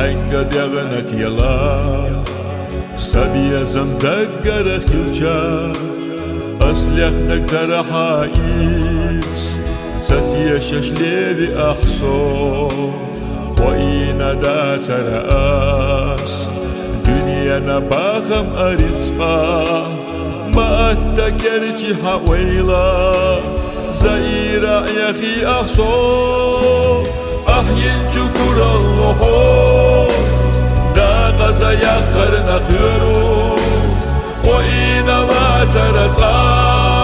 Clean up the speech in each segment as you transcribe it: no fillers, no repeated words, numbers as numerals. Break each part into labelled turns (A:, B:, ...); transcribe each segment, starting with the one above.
A: حنگا دیغنت یلا سبی زمدقر خلچا أسلخ نقدر حائس ستي ششلي أحصو وإن دات رأس دنيا نباخم أرزقا ما أتكرتي حويلا زائرة يا أخي أحصو أحيي شكر الله دا غزا يقرن خيرو وإن ما ترزقا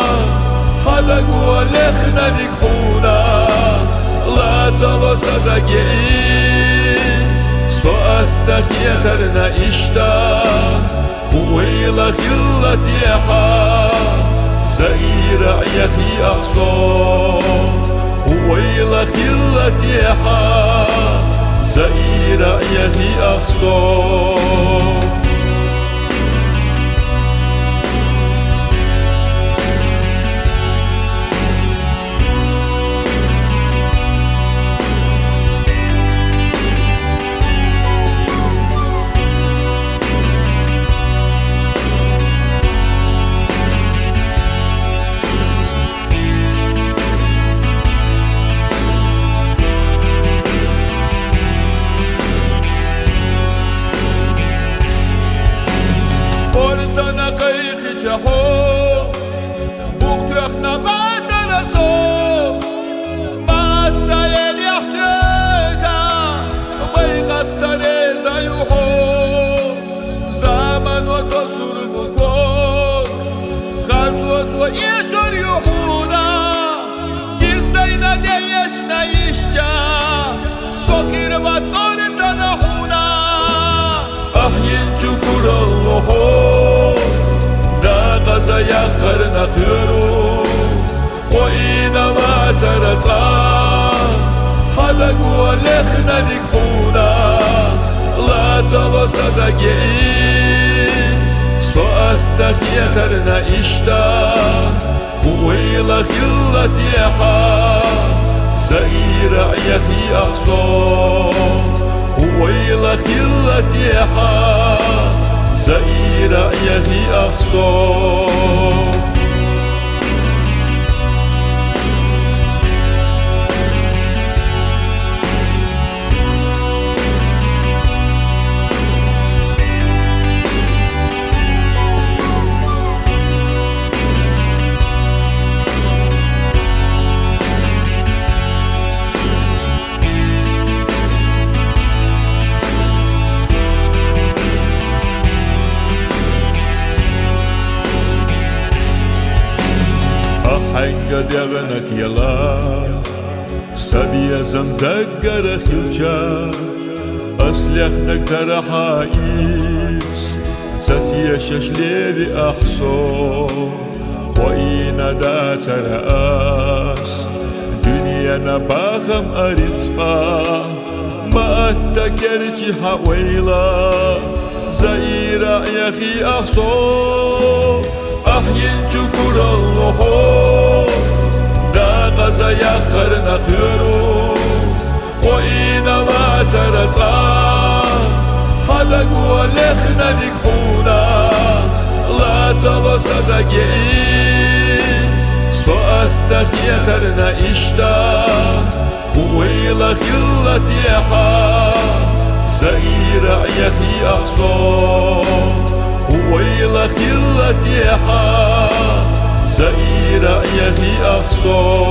A: خلق ولخنا نكحونا لا تلو صدقي سؤالتك يترنا إشتا ويلا خلت يحا زيرا يخي أخصو ويلا خلت يحا زيرا يخي أخصو
B: sana kayıkı çaho Buktuyak navatana sof Maatta el yaxsıka Bayqastane zayuho Zaman ve tosur bukor Khartuat ve yesur yuhuda Girstayna delyeşna işca Sokir vat orizana huna
A: أحيي شكر الله دا غزا يقرن خيرو وإن ما ترزقا خلق ولخنا نكحونا لا تلو صدقي سؤالتك يترنا إشتا ويلا خلت يحا زيرا يخي أخصو ويلا خلت يحا زيرا يخي أخصو حنگا دیغنت یلا سبی زمدقر خلچا أسلخ نقدر حائس ستي ششلي أحصو وإن دات رأس دنيا نباخم أرزقا ما أتكرتي حويلا زائرة يا أخي أحصو أحيي شكر الله دا غزا يقرن خيرو وإن ما ترزقا خلق ولخنا نكحونا لا تلو صدقي سؤالتك يترنا إشتا ويلا خلت يحا زيرا يخي أخصو ويلا خلت يحا زيرا يخي أخصو